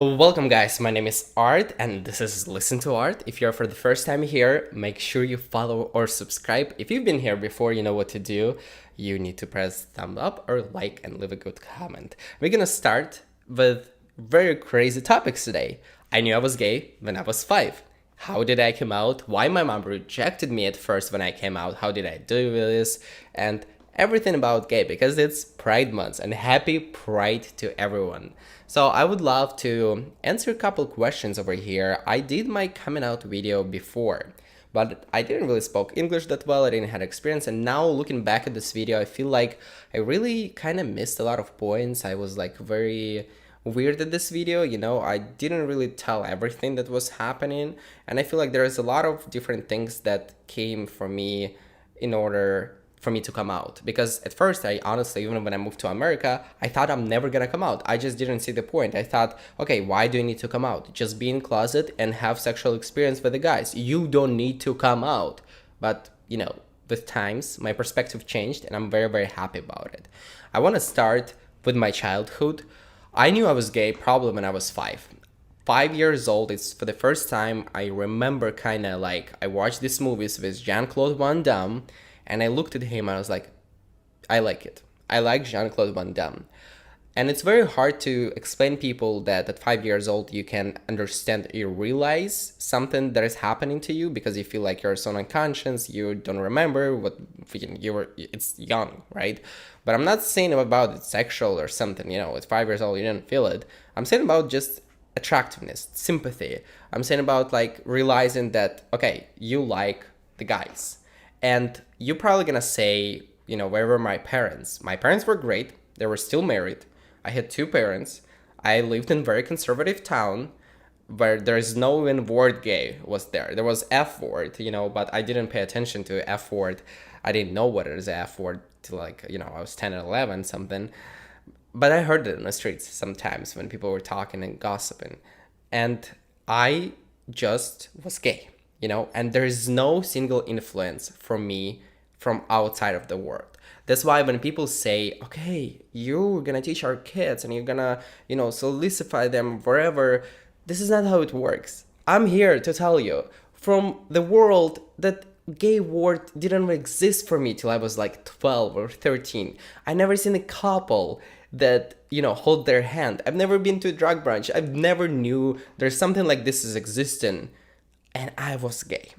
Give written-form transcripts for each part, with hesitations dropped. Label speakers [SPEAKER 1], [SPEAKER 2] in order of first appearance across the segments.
[SPEAKER 1] Welcome guys, my name is Art and this is Listen to Art. If you're for the first time here, make sure you follow or subscribe. If you've been here before, you know what to do. You need to press thumb up or like and leave a good comment. We're gonna start with very crazy topics today. I knew I was gay when I was 5. How did I come out? Why my mom rejected me at first when I came out? How did I do this? And everything about gay because it's Pride Month and happy Pride to everyone. So I would love to answer a couple questions over here. I did my coming out video before, but I didn't really spoke English that well. I didn't have experience. And now looking back at this video, I feel like I really kind of missed a lot of points. I was like very weird at this video, I didn't really tell everything that was happening. And I feel like there's a lot of different things that came for me in order for me to come out, because at first I honestly, even when I moved to America, I thought I'm never gonna come out. I just didn't see the point. I thought, okay, why do you need to come out? Just be in closet and have sexual experience with the guys. You don't need to come out. But with times my perspective changed and I'm very happy about it. I want to start with my childhood. I knew I was gay probably when I was 5 years old. It's for the first time I remember, kind of like I watched these movies with Jean-Claude Van Damme, and I looked at him and I was like, I like it. I like Jean-Claude Van Damme. And it's very hard to explain people that at 5 years old you can understand, you realize something that is happening to you because you feel like you're so unconscious, you don't remember what you were. It's young, right? But I'm not saying about it sexual or something. At 5 years old you didn't feel it. I'm saying about just attractiveness, sympathy. I'm saying about like realizing that okay, you like the guys. And you're probably gonna say, where were my parents? My parents were great. They were still married. I had 2 parents. I lived in a very conservative town where there's no even word gay was there. There was F word, but I didn't pay attention to F word. I didn't know what it is F word till I was 10 and 11 something. But I heard it in the streets sometimes when people were talking and gossiping. And I just was gay. And there is no single influence for me from outside of the world. That's why when people say, okay, you're gonna teach our kids and you're gonna, solidify them wherever, this is not how it works. I'm here to tell you from the world that gay word didn't exist for me till I was like 12 or 13. I never seen a couple that hold their hand. I've never been to a drug brunch. I've never knew there's something like this is existing. And I was gay.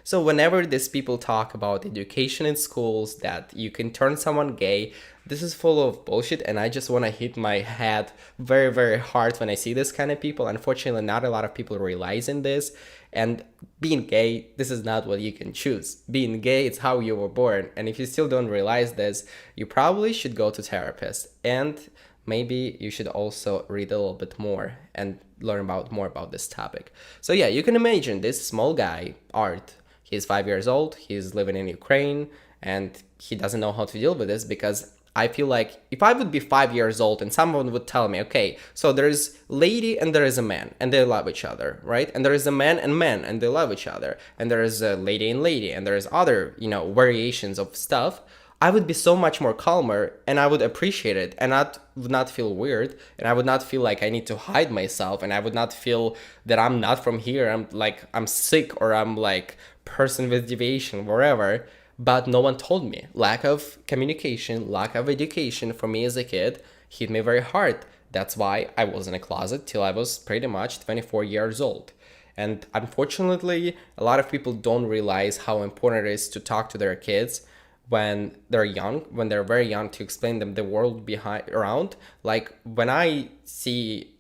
[SPEAKER 1] So whenever these people talk about education in schools, that you can turn someone gay, this is full of bullshit, and I just want to hit my head very hard when I see this kind of people. Unfortunately, not a lot of people realizing this. And being gay, this is not what you can choose. Being gay, it's how you were born. And if you still don't realize this, you probably should go to therapist. And maybe you should also read a little bit more and learn more about this topic. So yeah, you can imagine this small guy, Art. He's 5 years old, he's living in Ukraine, and he doesn't know how to deal with this, because I feel like if I would be 5 years old and someone would tell me, okay, so there is lady and there is a man and they love each other, right? And there is a man and they love each other. And there is a lady and there is other, variations of stuff. I would be so much more calmer and I would appreciate it, and I would not feel weird, and I would not feel like I need to hide myself, and I would not feel that I'm not from here. I'm sick, or I'm like person with deviation, wherever. But no one told me. Lack of communication, lack of education for me as a kid hit me very hard. That's why I was in a closet till I was pretty much 24 years old. And unfortunately, a lot of people don't realize how important it is to talk to their kids when they're young, when they're very young, to explain them the world behind around. Like when I see,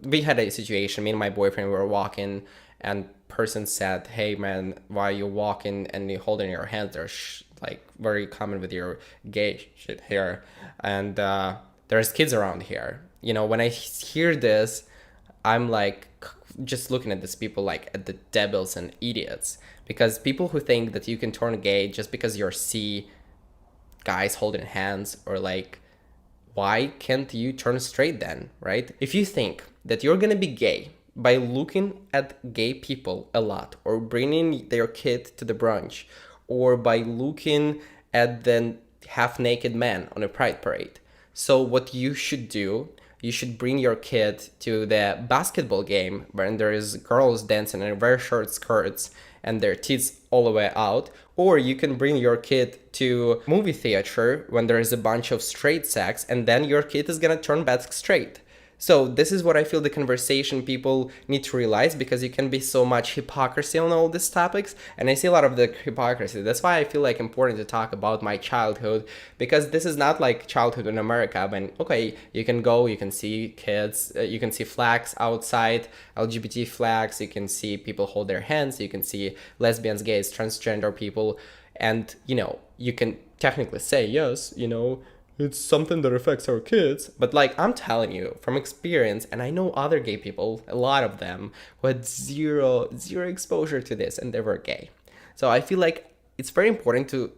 [SPEAKER 1] we had a situation, me and my boyfriend were walking, and person said, hey man, why are you walking and you holding your hands? They're like very common with your gay shit here. And there's kids around here. When I hear this, I'm like just looking at these people like at the devils and idiots, because people who think that you can turn gay just because you're see guys holding hands, or like, why can't you turn straight then, right? If you think that you're gonna be gay by looking at gay people a lot, or bringing their kid to the brunch, or by looking at the half naked man on a pride parade, so what you should do, you should bring your kid to the basketball game when there is girls dancing in very short skirts and their tits all the way out, or you can bring your kid to movie theater when there is a bunch of straight sex, and then your kid is gonna turn back straight. So this is what I feel the conversation people need to realize, because you can be so much hypocrisy on all these topics, and I see a lot of the hypocrisy. That's why I feel like important to talk about my childhood, because this is not like childhood in America when, okay, you can go, you can see kids, you can see flags outside, LGBT flags, you can see people hold their hands, you can see lesbians, gays, transgender people, and, you can technically say, yes, it's something that affects our kids. But like, I'm telling you from experience, and I know other gay people, a lot of them, who had zero exposure to this, and they were gay. So I feel like it's very important to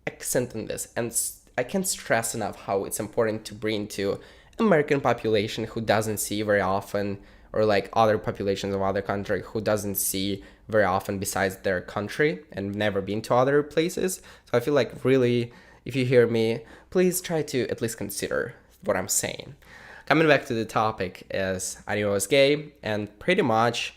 [SPEAKER 1] accent on this, and I can't stress enough how it's important to bring to American population who doesn't see very often, or like other populations of other country who doesn't see very often besides their country and never been to other places. So I feel like really, if you hear me, please try to at least consider what I'm saying. Coming back to the topic, is I knew I was gay, and pretty much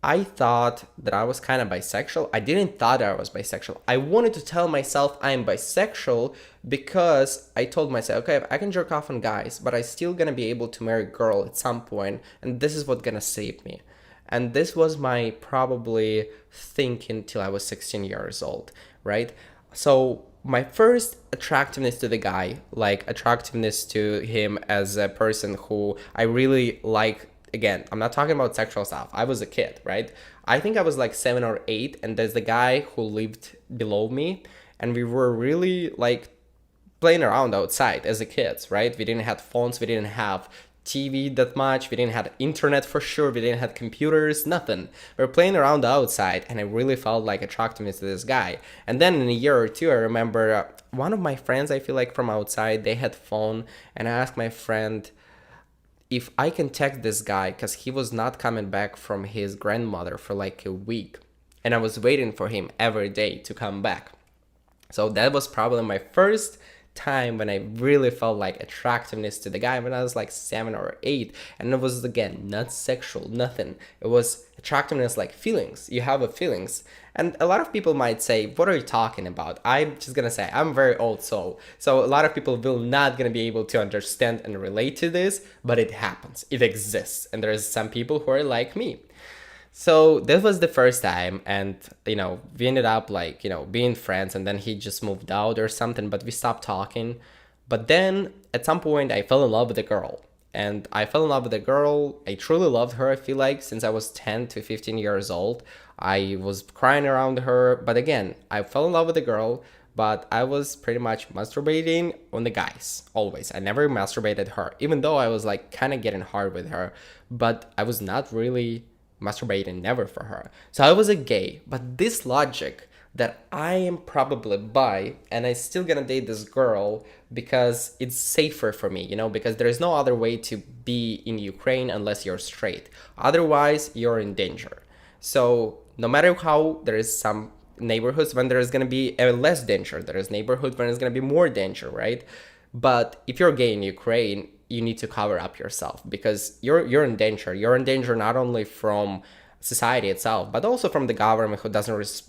[SPEAKER 1] I thought that I was kind of bisexual. I didn't thought I was bisexual. I wanted to tell myself I'm bisexual because I told myself, okay, I can jerk off on guys, but I still gonna be able to marry a girl at some point, and this is what's gonna save me. And this was my probably thinking till I was 16 years old, right? So my first attractiveness to the guy, like attractiveness to him as a person who I really like, again, I'm not talking about sexual stuff. I was a kid, right? I think I was like 7 or 8, and there's the guy who lived below me, and we were really like playing around outside as a kids, right? We didn't have phones, we didn't have TV that much, we didn't have internet for sure, we didn't have computers, nothing. We were playing around outside, and I really felt like attractiveness to this guy. And then in a year or two, I remember one of my friends, I feel like from outside, they had phone, and I asked my friend if I can text this guy, because he was not coming back from his grandmother for like a week, and I was waiting for him every day to come back. So that was probably my first time when I really felt like attractiveness to the guy, when I was like 7 or 8, and it was, again, not sexual, nothing. It was attractiveness, like feelings. You have a feelings, and a lot of people might say, what are you talking about? I'm just gonna say, I'm very old soul, so a lot of people will not gonna be able to understand and relate to this, but it happens, it exists, and there's some people who are like me. So that was the first time, and we ended up like being friends, and then he just moved out or something, but we stopped talking. But then at some point I fell in love with a girl, and I fell in love with a girl. I truly loved her. I feel like since I was 10 to 15 years old, I was crying around her. But again, I fell in love with a girl, but I was pretty much masturbating on the guys always. I never masturbated her, even though I was like kind of getting hard with her, but I was not really masturbating, never for her. So I was a gay, but this logic that I am probably bi and I still gonna date this girl because it's safer for me, because there is no other way to be in Ukraine unless you're straight. Otherwise, you're in danger. So no matter how, there is some neighborhoods when there is gonna be a less danger. There is neighborhoods when it's gonna be more danger, right? But if you're gay in Ukraine, you need to cover up yourself because you're in danger. You're in danger not only from society itself, but also from the government who doesn't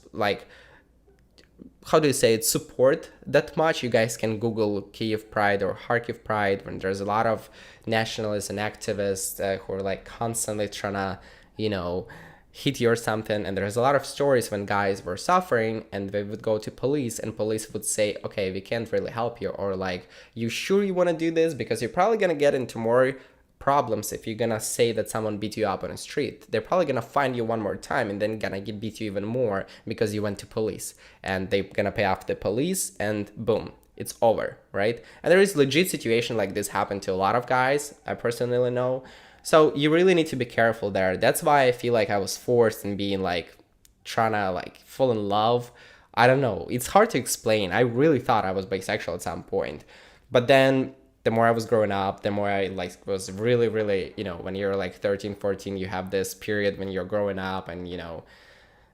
[SPEAKER 1] how do you say it, support that much. You guys can Google Kiev Pride or Kharkiv Pride, when there's a lot of nationalists and activists who are like constantly trying to, hit you or something. And there's a lot of stories when guys were suffering and they would go to police, and police would say, okay, we can't really help you, or like, you sure you want to do this, because you're probably going to get into more problems if you're gonna say that someone beat you up on the street. They're probably gonna find you one more time and then gonna beat you even more because you went to police, and they're gonna pay off the police, and boom, it's over, right? And there is legit situation like this happen to a lot of guys, I personally know. So you really need to be careful there. That's why I feel like I was forced in being like trying to like fall in love. I don't know, it's hard to explain. I really thought I was bisexual at some point, but then the more I was growing up, the more I like was really, when you're like 13, 14, you have this period when you're growing up, and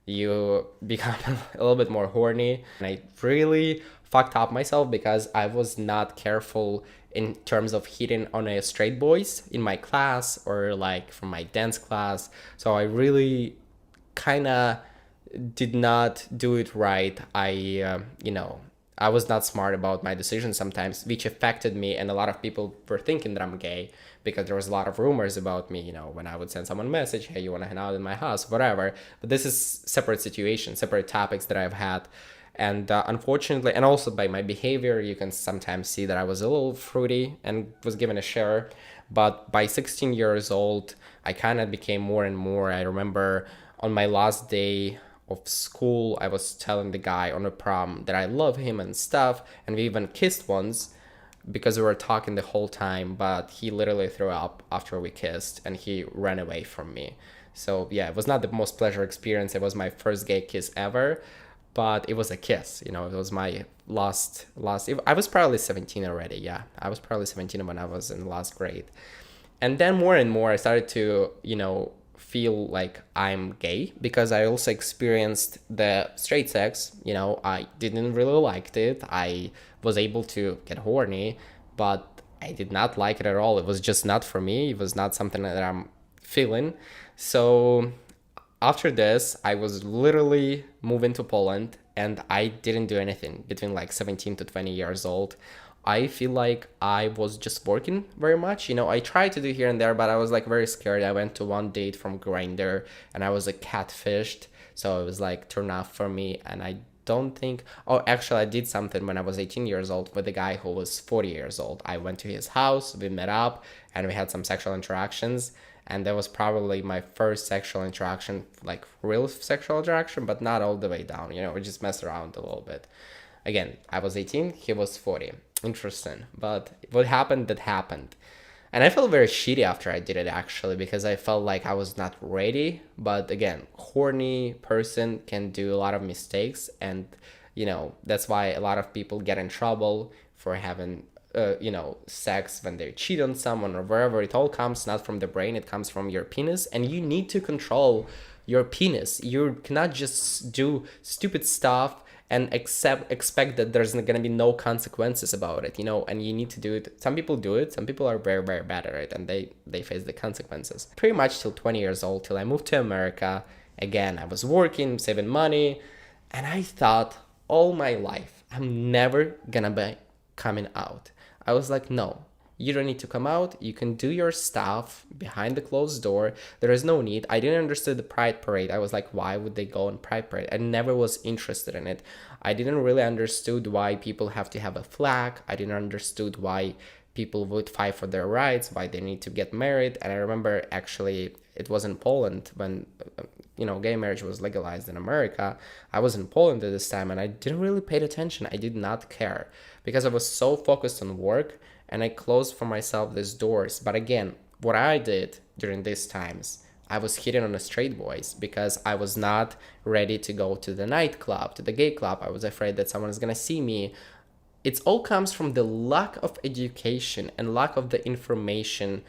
[SPEAKER 1] you become a little bit more horny. And I really fucked up myself because I was not careful in terms of hitting on a straight boys in my class or like from my dance class. So I really kind of did not do it right. I was not smart about my decisions sometimes, which affected me. And a lot of people were thinking that I'm gay because there was a lot of rumors about me, when I would send someone a message, hey, you want to hang out in my house, whatever. But this is separate situations, separate topics that I've had. And unfortunately, and also by my behavior, you can sometimes see that I was a little fruity and was given a share. But by 16 years old, I kind of became more and more. I remember on my last day of school, I was telling the guy on the prom that I love him and stuff. And we even kissed once because we were talking the whole time. But he literally threw up after we kissed and he ran away from me. So yeah, it was not the most pleasure experience. It was my first gay kiss ever, but it was a kiss. It was my last. I was probably 17 already. Yeah, I was probably 17 when I was in last grade. And then more and more, I started to, feel like I'm gay because I also experienced the straight sex. I didn't really liked it. I was able to get horny, but I did not like it at all. It was just not for me. It was not something that I'm feeling. So after this, I was literally moving to Poland and I didn't do anything between like 17 to 20 years old. I feel like I was just working very much. I tried to do here and there, but I was like very scared. I went to one date from Grindr and I was like catfished. So it was like turn off for me. And I don't think, oh, actually, I did something when I was 18 years old with a guy who was 40 years old. I went to his house, we met up, and we had some sexual interactions. And that was probably my first sexual interaction, like real sexual interaction, but not all the way down. We just messed around a little bit. Again, I was 18, he was 40. Interesting. But what happened, that happened. And I felt very shitty after I did it, actually, because I felt like I was not ready. But again, horny person can do a lot of mistakes. And, that's why a lot of people get in trouble for having, sex when they cheat on someone or wherever. It all comes not from the brain, it comes from your penis. And you need to control your penis. You cannot just do stupid stuff and expect that there's going to be no consequences about it, and you need to do it. Some people do it, some people are very, very bad at it, and they face the consequences. Pretty much till 20 years old, till I moved to America. Again, I was working, saving money, and I thought all my life, I'm never gonna be coming out. I was like, no, you don't need to come out. You can do your stuff behind the closed door. There is no need. I didn't understand the Pride Parade. I was like, why would they go on Pride Parade? I never was interested in it. I didn't really understood why people have to have a flag. I didn't understood why people would fight for their rights, why they need to get married. And I remember actually it was in Poland when, gay marriage was legalized in America. I was in Poland at this time and I didn't really pay attention. I did not care because I was so focused on work and I closed for myself these doors. But again, what I did during these times, I was hitting on the straight boys because I was not ready to go to the nightclub, to the gay club. I was afraid that someone is going to see me. It all comes from the lack of education and lack of the information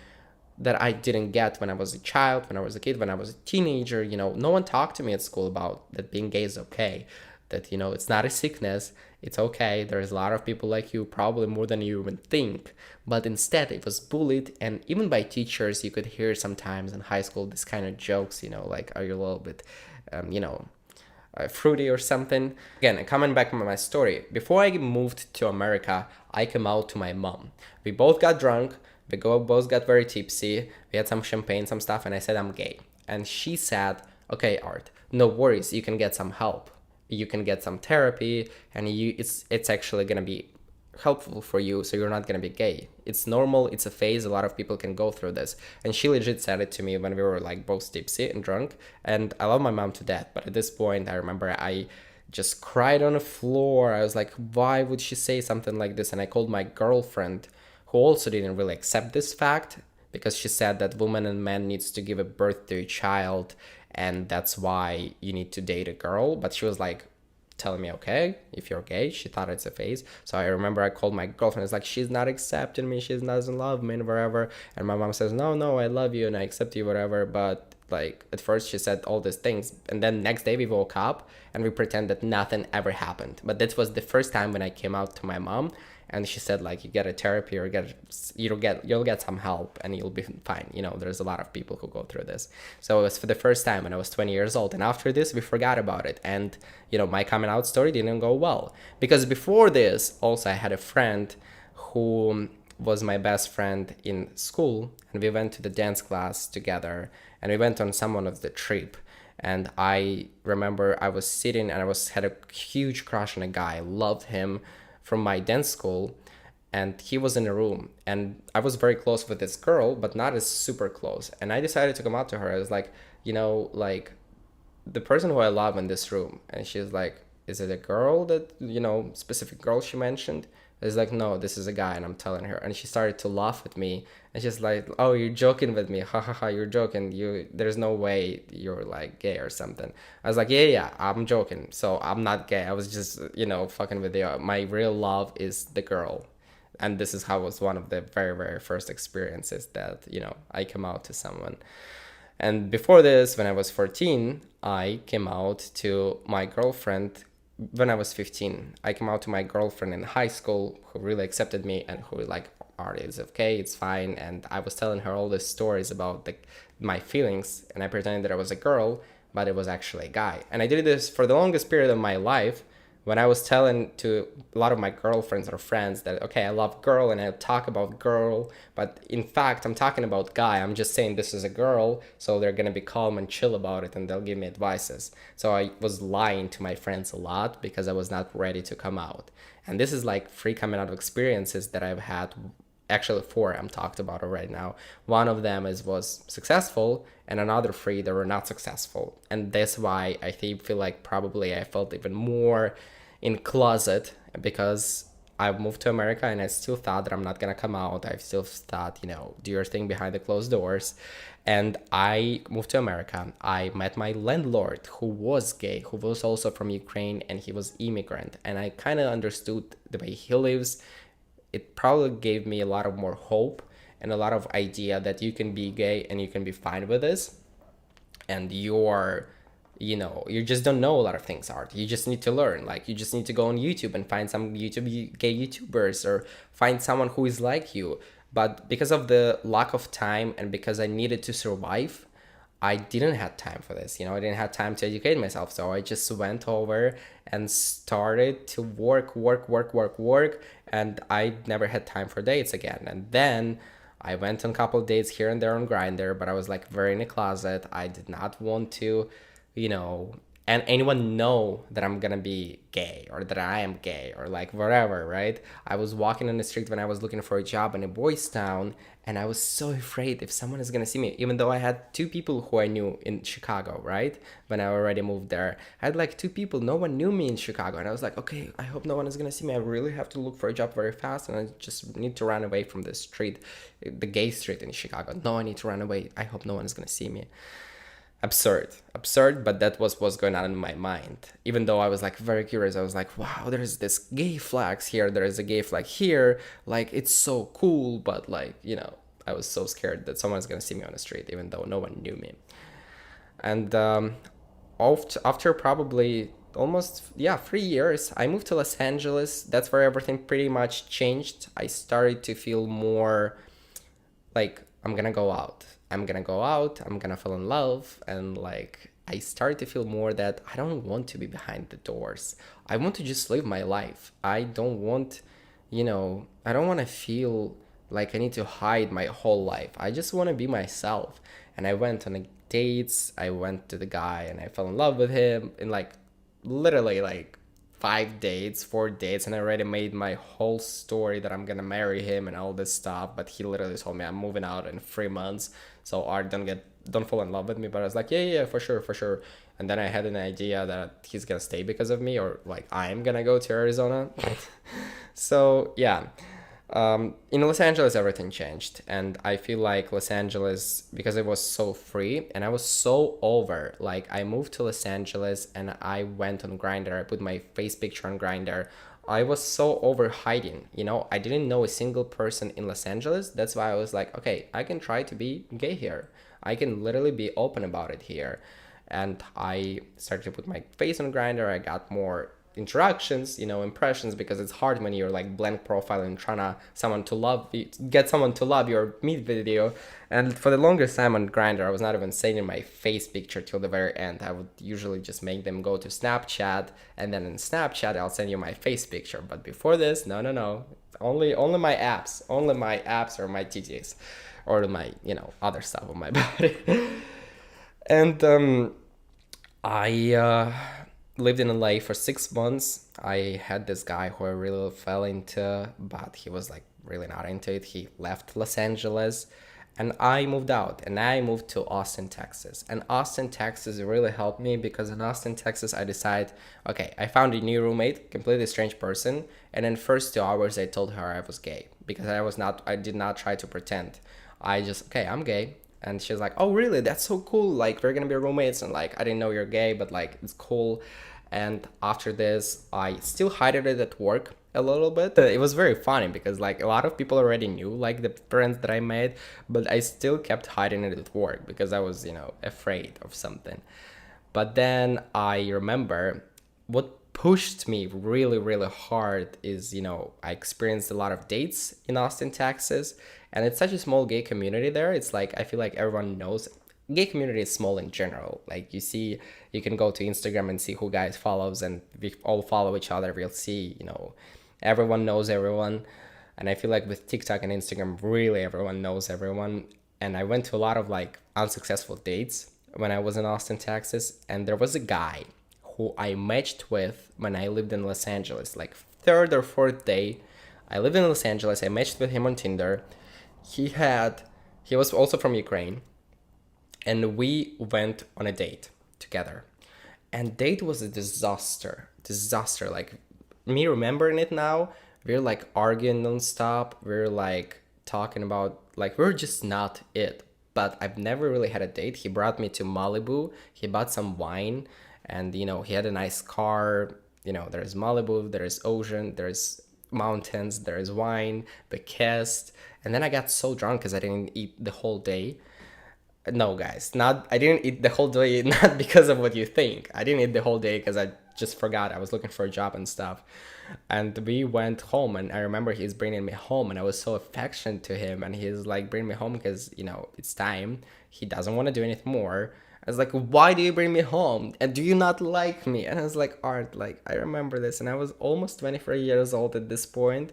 [SPEAKER 1] that I didn't get when I was a child, when I was a kid, when I was a teenager. No one talked to me at school about that being gay is okay, that, it's not a sickness. It's okay. There's a lot of people like you, probably more than you even think. But instead, it was bullied. And even by teachers, you could hear sometimes in high school this kind of jokes, like, are you a little bit, fruity or something? Again, coming back to my story, before I moved to America, I came out to my mom. We both got drunk. Both got very tipsy. We had some champagne, some stuff. And I said, I'm gay. And she said, okay, Art, no worries. You can get some help. You can get some therapy, and it's actually gonna be helpful for you, so you're not gonna be gay. It's normal, it's a phase, a lot of people can go through this. And she legit said it to me when we were like both tipsy and drunk, and I love my mom to death, but at this point I remember I just cried on the floor. I was like, why would she say something like this? And I called my girlfriend, who also didn't really accept this fact, because she said that woman and man needs to give a birth to a child, and that's why you need to date a girl. But she was like telling me, okay, if you're gay. She thought it's a phase. So I remember I called my girlfriend. It's like, she's not accepting me, she doesn't love me and whatever. And my mom says, no, I love you and I accept you, whatever, but like at first she said all these things, and then next day we woke up and we pretend that nothing ever happened. But that was the first time when I came out to my mom, and she said like, you get a therapy or you'll get some help and you'll be fine. There's a lot of people who go through this. So it was for the first time when I was 20 years old, and after this we forgot about it. And my coming out story didn't go well, because before this also I had a friend who was my best friend in school, and we went to the dance class together, and we went on someone of the trip. And I remember I was sitting and had a huge crush on a guy. I loved him from my dance school, and he was in a room, and I was very close with this girl, but not as super close. And I decided to come out to her. I was like, like, the person who I love in this room. And she's like, is it a girl that, specific girl she mentioned? It's like, no, this is a guy. And I'm telling her, and she started to laugh at me, and she's like, oh, you're joking with me, ha ha ha, you're joking, there's no way you're like gay or something. I was like, yeah, I'm joking, so I'm not gay, I was just fucking with you. My real love is the girl. And this is how it was one of the very, very first experiences that I came out to someone. And before this, when I was 14, I came out to my girlfriend. When I was 15, I came out to my girlfriend in high school, who really accepted me and who was like, Art, it's okay, it's fine. And I was telling her all these stories about my feelings, and I pretended that I was a girl, but it was actually a guy. And I did this for the longest period of my life, when I was telling to a lot of my girlfriends or friends that, okay, I love girl and I talk about girl, but in fact, I'm talking about guy. I'm just saying this is a girl, so they're going to be calm and chill about it, and they'll give me advices. So I was lying to my friends a lot because I was not ready to come out. And this is like 3 coming out experiences that I've had. Actually 4 I'm talked about right now. One of them was successful, and another 3 that were not successful. And that's why I feel like probably I felt even more in closet, because I moved to America and I still thought that I'm not gonna come out. I still thought, do your thing behind the closed doors. And I moved to America. I met my landlord, who was gay, who was also from Ukraine, and he was immigrant. And I kind of understood the way he lives. It probably gave me a lot of more hope and a lot of idea that you can be gay and you can be fine with this. And you just don't know a lot of things, Art. You just need to learn. Like, you just need to go on YouTube and find some gay YouTubers, or find someone who is like you. But because of the lack of time, and because I needed to survive, I didn't have time for this. I didn't have time to educate myself. So I just went over and started to work. And I never had time for dates again. And then I went on a couple of dates here and there on Grindr, but I was like very in a closet. I did not want to, and anyone know that I'm gonna be gay, or that I am gay, or like whatever, right? I was walking on the street when I was looking for a job in a boys' town, and I was so afraid if someone is gonna see me, even though I had 2 people who I knew in Chicago, right? When I already moved there, I had like 2 people. No one knew me in Chicago, and I was like, okay, I hope no one is gonna see me. I really have to look for a job very fast, and I just need to run away from the street, the gay street in Chicago. No, I need to run away. I hope no one is gonna see me. Absurd, but that was what's going on in my mind. Even though I was like very curious, I was like, wow, there's this gay flags here, there is a gay flag here, like it's so cool. But like, I was so scared that someone's gonna see me on the street, even though no one knew me. And after probably almost 3 years, I moved to Los Angeles. That's where everything pretty much changed. I started to feel more like, I'm gonna go out, I'm gonna fall in love. And like, I started to feel more that I don't want to be behind the doors. I want to just live my life. I don't want to feel like I need to hide my whole life. I just want to be myself. And I went on dates. I went to the guy and I fell in love with him in like literally like 4 dates, and I already made my whole story that I'm gonna marry him and all this stuff. But he literally told me I'm moving out in 3 months, so Art, don't fall in love with me. But I was like, yeah, for sure. And then I had an idea that he's gonna stay because of me, or like I'm gonna go to Arizona. So yeah. In Los Angeles, everything changed, and I feel like Los Angeles, because it was so free, and I was so over. Like, I moved to Los Angeles, and I went on Grindr. I put my face picture on Grindr. I was so over hiding. I didn't know a single person in Los Angeles. That's why I was like, okay, I can try to be gay here. I can literally be open about it here. And I started to put my face on Grindr. I got more interactions, impressions, because it's hard when you're like blank profile and trying to get someone to love your meet video. And for the longest time on Grindr, I was not even sending my face picture till the very end. I would usually just make them go to Snapchat, and then in Snapchat I'll send you my face picture. But before this, no, only my apps, or my TTs, or my other stuff on my body. And I lived in LA for 6 months. I had this guy who I really fell into, but he was like really not into it. He left Los Angeles, and I moved out, and I moved to Austin, Texas. And Austin, Texas really helped me, because in Austin, Texas, I decided, okay, I found a new roommate, completely strange person, and in first 2 hours I told her I was gay, because I did not try to pretend. I just, okay, I'm gay. And she's like, oh, really? That's so cool. Like, we're going to be roommates. And like, I didn't know you're gay, but like, it's cool. And after this, I still hid it at work a little bit. It was very funny because like a lot of people already knew like the friends that I made, but I still kept hiding it at work because I was, afraid of something. But then I remember what pushed me really, really hard is, I experienced a lot of dates in Austin, Texas, and it's such a small gay community there. It's like, I feel like everyone knows. Gay community is small in general. Like you can go to Instagram and see who guys follows, and we all follow each other. We'll see, everyone knows everyone. And I feel like with TikTok and Instagram, really everyone knows everyone. And I went to a lot of like unsuccessful dates when I was in Austin, Texas, and there was a guy who I matched with when I lived in Los Angeles, like third or fourth day. I lived in Los Angeles. I matched with him on Tinder. He was also from Ukraine, and we went on a date together. And date was a disaster. Like, me remembering it now, we're like arguing nonstop. We're like talking about, like, we're just not it. But I've never really had a date. He brought me to Malibu. He bought some wine, and he had a nice car. There's Malibu, there's ocean, there's mountains, there's wine. We kissed, and then I got so drunk because I didn't eat the whole day. No, guys, I didn't eat the whole day, not because of what you think. I didn't eat the whole day because I just forgot. I was looking for a job and stuff. And we went home, and I remember he's bringing me home, and I was so affectionate to him, and he's like, bring me home because, it's time. He doesn't want to do anything more. I was like, why do you bring me home? And do you not like me? And I was like, Art, like, I remember this, and I was almost 24 years old at this point.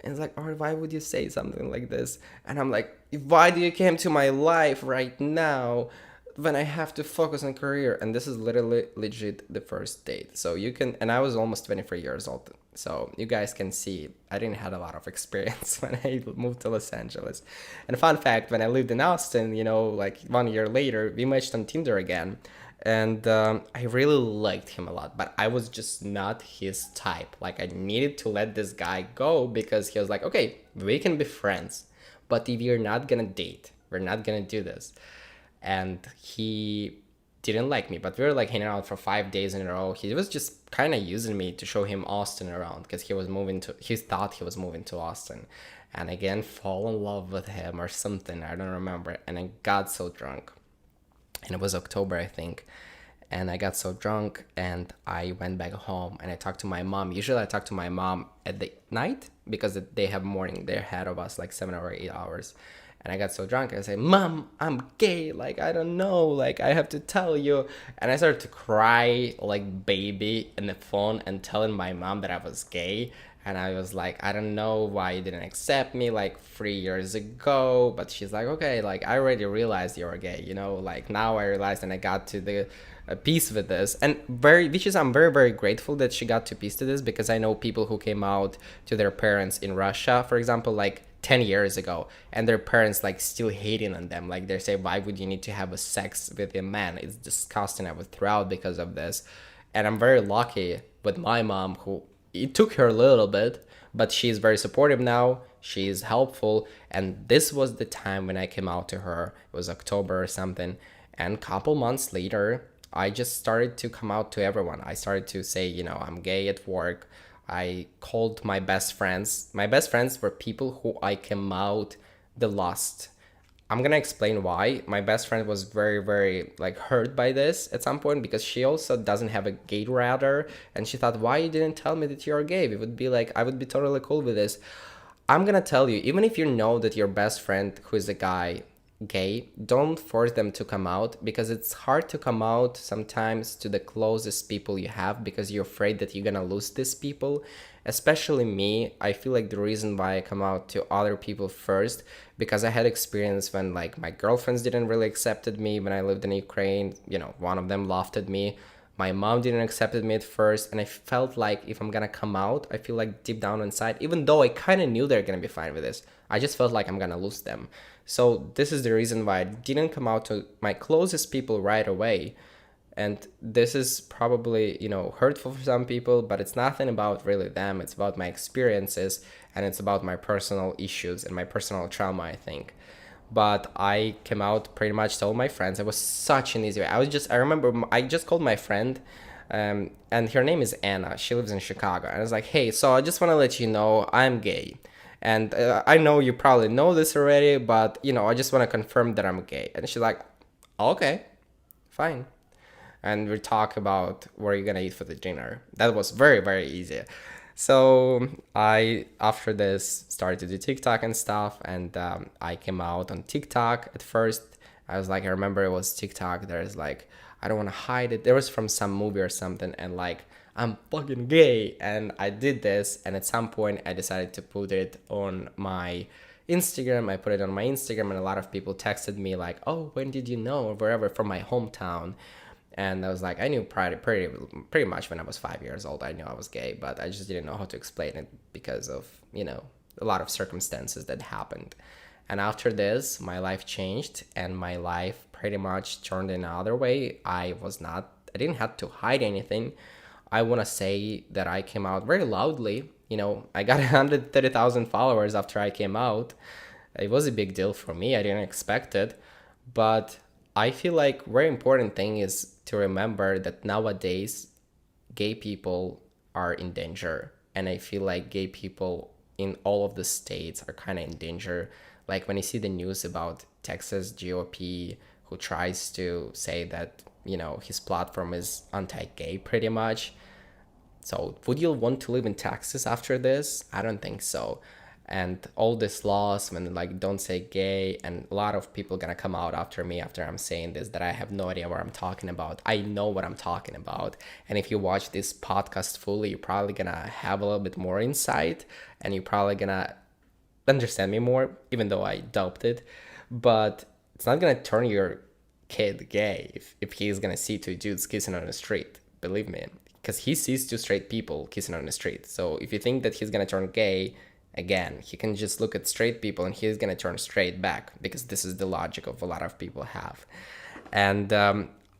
[SPEAKER 1] And it's like, Art, why would you say something like this? And I'm like, why do you came to my life right now when I have to focus on career? And this is literally legit the first date. So you can, and I was almost 24 years old. So you guys can see I didn't have a lot of experience when I moved to Los Angeles. And fun fact, when I lived in Austin, like 1 year later, we matched on Tinder again. And I really liked him a lot, but I was just not his type. Like, I needed to let this guy go because he was like, okay, we can be friends, but if you're not gonna date, we're not gonna do this. And he didn't like me, but we were like hanging out for 5 days in a row. He was just kind of using me to show him Austin around because he thought he was moving to Austin. And again, fall in love with him or something, I don't remember. And I got so drunk. And it was October, I think. And I got so drunk, and I went back home, and I talked to my mom. Usually I talk to my mom at the night because they have morning. They're ahead of us like 7 or 8 hours. And I got so drunk, I said, Mom, I'm gay. Like, I don't know. Like, I have to tell you. And I started to cry like baby in the phone and telling my mom that I was gay. And I was like, I don't know why you didn't accept me like 3 years ago. But she's like, okay, like, I already realized you were gay, like, now I realized, and I got to the peace with this. And I'm very, very grateful that she got to peace to this, because I know people who came out to their parents in Russia, for example, like 10 years ago, and their parents like still hating on them. Like, they say, why would you need to have a sex with a man? It's disgusting. I was throughout because of this. And I'm very lucky with my mom, who, it took her a little bit, but she's very supportive now. She's helpful. And this was the time when I came out to her. It was October or something. And a couple months later, I just started to come out to everyone. I started to say, I'm gay at work. I called my best friends. My best friends were people who I came out the last. I'm gonna explain why. My best friend was very, very like hurt by this at some point because she also doesn't have a gay radar, and she thought, why you didn't tell me that you're gay? It would be like I would be totally cool with this. I'm gonna tell you, even if you know that your best friend who is a guy gay, don't force them to come out because it's hard to come out sometimes to the closest people you have because you're afraid that you're gonna lose these people. Especially me, I feel like the reason why I come out to other people first because I had experience when like my girlfriends didn't really accepted me when I lived in Ukraine. One of them laughed at me. My mom didn't accept me at first, and I felt like if I'm gonna come out, I feel like deep down inside, even though I kind of knew they're gonna be fine with this, I just felt like I'm gonna lose them. So this is the reason why I didn't come out to my closest people right away. And this is probably, hurtful for some people, but it's nothing about really them. It's about my experiences, and it's about my personal issues and my personal trauma, I think. But I came out pretty much to all my friends. It was such an easy way. I remember I just called my friend, and her name is Anna. She lives in Chicago. And I was like, hey, so I just want to let you know I'm gay. And I know you probably know this already, but, I just want to confirm that I'm gay. And she's like, okay, fine. And we talk about what you're gonna eat for the dinner. That was very, very easy. So I, after this, started to do TikTok and stuff, and I came out on TikTok at first. I was like, I remember it was TikTok. There's like, I don't want to hide it. There was from some movie or something, and like, I'm fucking gay, and I did this. And at some point, I decided to put it on my Instagram. I put it on my Instagram, and a lot of people texted me like, "Oh, when did you know?" or wherever from my hometown. And I was like, I knew pretty much when I was 5 years old. I knew I was gay, but I just didn't know how to explain it because of a lot of circumstances that happened. And after this, my life changed, and my life pretty much turned in another way. I didn't have to hide anything. I want to say that I came out very loudly. I got 130,000 followers after I came out. It was a big deal for me. I didn't expect it. But I feel like very important thing is to remember that nowadays gay people are in danger. And I feel like gay people in all of the states are kind of in danger. Like when you see the news about Texas GOP who tries to say that, his platform is anti-gay pretty much. So would you want to live in Texas after this? I don't think so. And all these laws when like don't say gay, and a lot of people gonna come out after me after I'm saying this that I have no idea what I'm talking about. I know what I'm talking about. And if you watch this podcast fully, you're probably gonna have a little bit more insight, and you're probably gonna understand me more, even though I doubt it. But it's not gonna turn your kid gay if he's gonna see two dudes kissing on the street. Believe me, because he sees two straight people kissing on the street. So if you think that he's gonna turn gay, again, he can just look at straight people and he's gonna turn straight back, because this is the logic of a lot of people have. And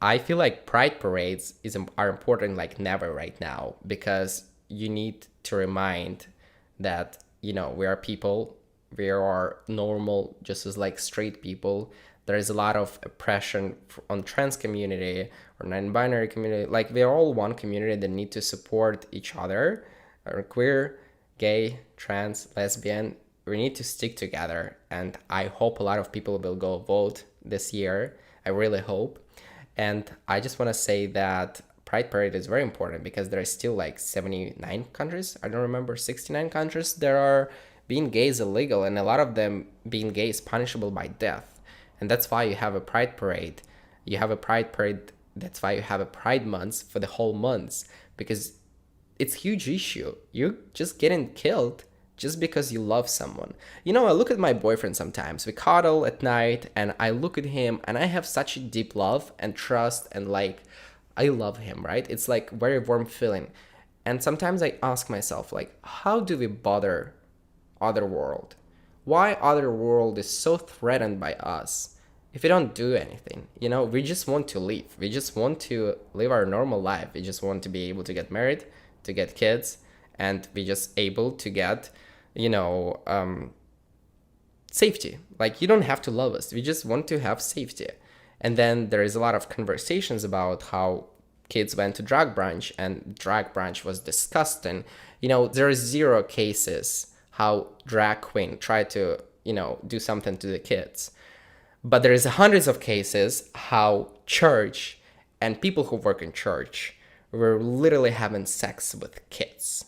[SPEAKER 1] I feel like pride parades are important like never right now, because you need to remind that we are people, we are normal just as like straight people. There is a lot of oppression on trans community or non-binary community. Like we're all one community that need to support each other, or queer, gay, trans, lesbian. We need to stick together, and I hope a lot of people will go vote this year. I really hope. And I just want to say that Pride Parade is very important because there are still like 79 countries, I don't remember, 69 countries there are being gay is illegal, and a lot of them being gay is punishable by death. And that's why you have a Pride Parade. You have a Pride Parade, that's why you have a Pride Month for the whole months, because it's a huge issue. You're just getting killed just because you love someone. I look at my boyfriend sometimes. We cuddle at night, and I look at him, and I have such a deep love and trust, and like, I love him, right? It's like very warm feeling. And sometimes I ask myself, like, how do we bother other world? Why other world is so threatened by us if we don't do anything? We just want to live. We just want to live our normal life. We just want to be able to get married, to get kids, and we just able to get safety. Like, you don't have to love us, we just want to have safety. And then there is a lot of conversations about how kids went to drag brunch, and drag brunch was disgusting. There is zero cases how drag queen tried to do something to the kids. But there is hundreds of cases how church and people who work in church were literally having sex with kids.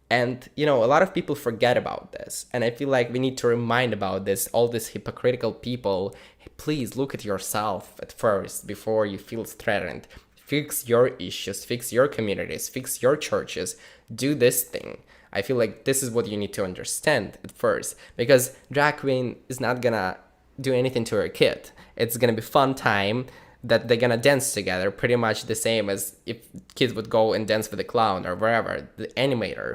[SPEAKER 1] And, a lot of people forget about this. And I feel like we need to remind about this, all these hypocritical people. Please look at yourself at first before you feel threatened. Fix your issues, fix your communities, fix your churches. Do this thing. I feel like this is what you need to understand at first. Because drag queen is not gonna do anything to her kid. It's gonna be fun time that they're gonna dance together, pretty much the same as if kids would go and dance with a clown or wherever, the animator,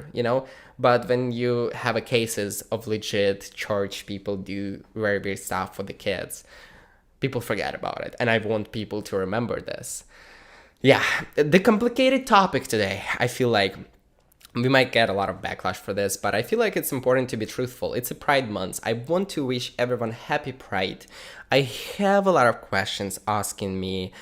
[SPEAKER 1] But when you have a cases of legit church people do very weird stuff for the kids, people forget about it. And I want people to remember this. Yeah, the complicated topic today, I feel like we might get a lot of backlash for this, but I feel like it's important to be truthful. It's a Pride Month. I want to wish everyone happy Pride. I have a lot of questions asking me,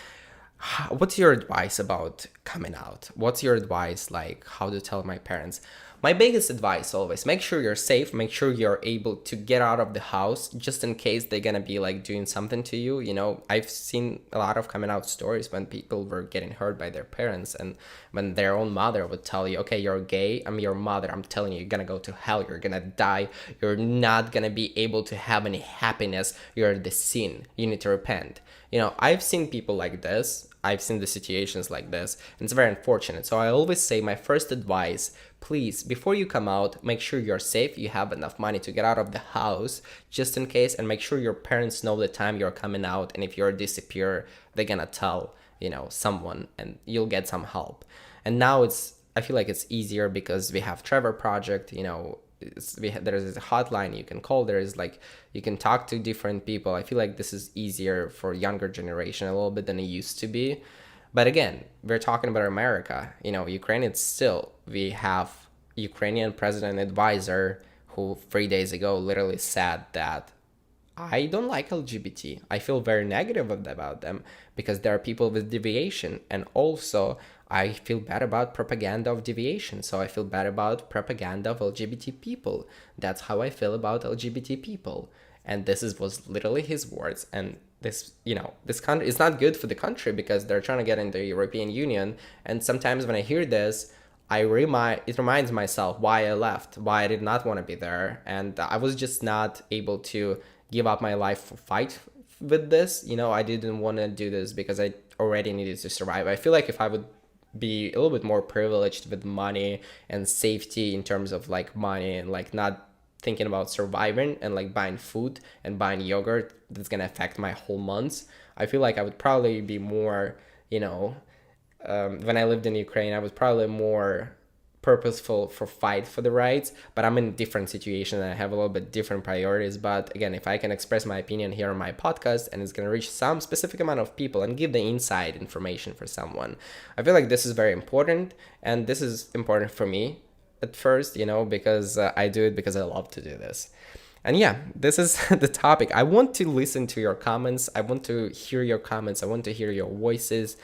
[SPEAKER 1] what's your advice about coming out? What's your advice, like how to tell my parents? My biggest advice always, make sure you're safe, make sure you're able to get out of the house just in case they're gonna be like doing something to you. I've seen a lot of coming out stories when people were getting hurt by their parents, and when their own mother would tell you, okay, you're gay, I'm your mother, I'm telling you, you're gonna go to hell, you're gonna die, you're not gonna be able to have any happiness, you're the sin, you need to repent. I've seen people like this. I've seen the situations like this, and it's very unfortunate. So I always say my first advice, please, before you come out, make sure you're safe, you have enough money to get out of the house just in case, and make sure your parents know the time you're coming out, and if you're disappear, they're gonna tell, someone, and you'll get some help. And now I feel like it's easier because we have Trevor Project, there's a hotline you can call, you can talk to different people. I feel like this is easier for younger generation a little bit than it used to be. But again, we're talking about America. Ukraine, we have Ukrainian president advisor who 3 days ago literally said that I don't like LGBT. I feel very negative about them because there are people with deviation, and also I feel bad about propaganda of deviation. So I feel bad about propaganda of LGBT people. That's how I feel about LGBT people. And was literally his words. And this country is not good for the country because they're trying to get into the European Union. And sometimes when I hear this, it reminds myself why I left, why I did not want to be there. And I was just not able to give up my life for fight with this. I didn't want to do this because I already needed to survive. I feel like if I would be a little bit more privileged with money and safety in terms of like money and like not thinking about surviving and like buying food and buying yogurt that's gonna affect my whole months, I feel like I would probably be more, when I lived in Ukraine, I was probably more purposeful for fight for the rights, but I'm in a different situation and I have a little bit different priorities. But again, if I can express my opinion here on my podcast and it's going to reach some specific amount of people and give the inside information for someone, I feel like this is very important. And this is important for me at first, because I do it because I love to do this. And yeah, this is the topic. I want to listen to your comments. I want to hear your comments. I want to hear your voices.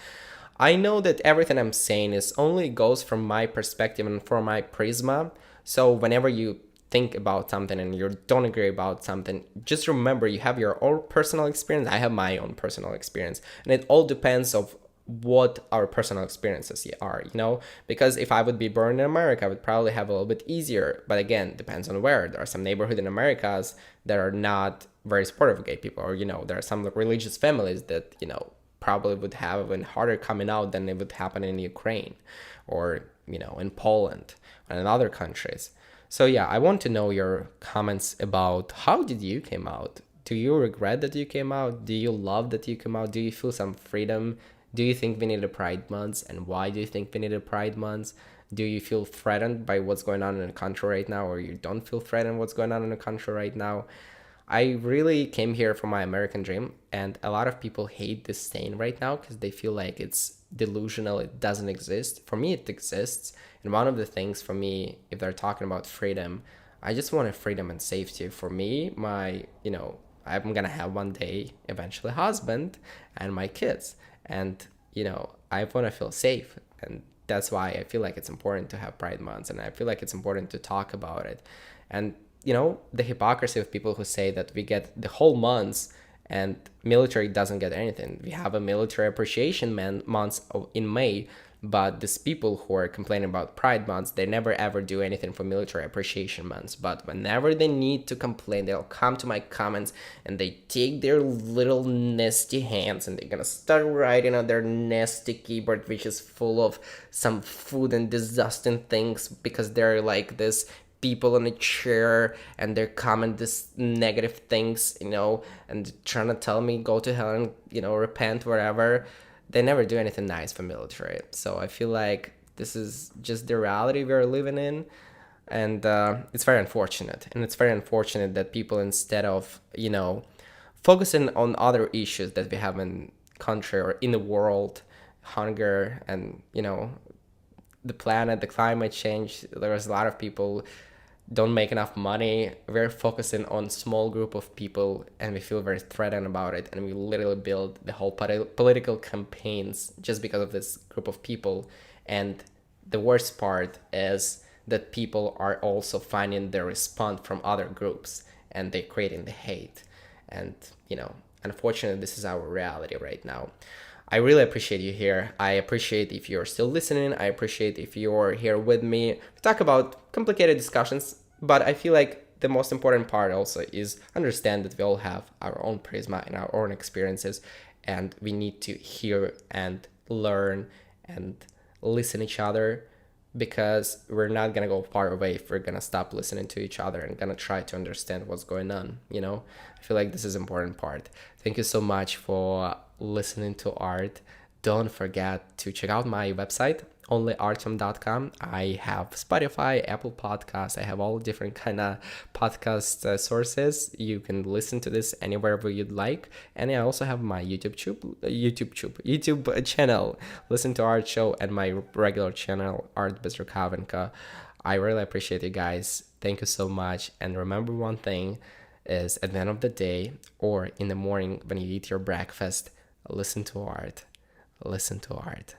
[SPEAKER 1] I know that everything I'm saying is only goes from my perspective and from my prisma. So whenever you think about something and you don't agree about something, just remember you have your own personal experience. I have my own personal experience, and it all depends of what our personal experiences are, because if I would be born in America, I would probably have a little bit easier. But again, depends on where. There are some neighborhoods in Americas that are not very supportive of gay people, or there are some religious families that probably would have even harder coming out than it would happen in Ukraine or, in Poland and in other countries. So yeah, I want to know your comments about how did you came out? Do you regret that you came out? Do you love that you came out? Do you feel some freedom? Do you think we need a Pride Month? And why do you think we need a Pride Month? Do you feel threatened by what's going on in the country right now, or you don't feel threatened what's going on in the country right now? I really came here for my American dream, and a lot of people hate this saying right now because they feel like it's delusional, it doesn't exist. For me, it exists, and one of the things for me, if they're talking about freedom, I just want freedom and safety. For me, I'm gonna have one day eventually a husband and my kids, and I want to feel safe, and that's why I feel like it's important to have Pride Months, and I feel like it's important to talk about it. And the hypocrisy of people who say that we get the whole months and military doesn't get anything. We have a military appreciation month in May, but these people who are complaining about Pride months, they never ever do anything for military appreciation months. But whenever they need to complain, they'll come to my comments and they take their little nasty hands and they're gonna start writing on their nasty keyboard, which is full of some food and disgusting things, because they're like this people in a chair, and they're comment this negative things, and trying to tell me go to hell and repent wherever. They never do anything nice for military. So I feel like this is just the reality we're living in, and it's very unfortunate. And it's very unfortunate that people, instead of focusing on other issues that we have in country or in the world, hunger and the planet, the climate change, there's a lot of people don't make enough money. We're focusing on small group of people, and we feel very threatened about it, and we literally build the whole political campaigns just because of this group of people. And the worst part is that people are also finding the response from other groups, and they're creating the hate. And unfortunately, this is our reality right now. I really appreciate you here. I appreciate if you're still listening. I appreciate if you're here with me. We talk about complicated discussions, but I feel like the most important part also is understand that we all have our own prisma and our own experiences, and we need to hear and learn and listen each other, because we're not gonna go far away if we're gonna stop listening to each other and gonna try to understand what's going on. I feel like this is an important part. Thank you so much for listening to Art. Don't forget to check out my website, onlyartyom.com. I have Spotify, Apple Podcasts. I have all different kind of podcast sources. You can listen to this anywhere you'd like. And I also have my YouTube channel, Listen to Art Show, and my regular channel, Art Bezrukavenko. I really appreciate you guys. Thank you so much. And remember one thing is, at the end of the day or in the morning when you eat your breakfast, listen to art. Listen to art.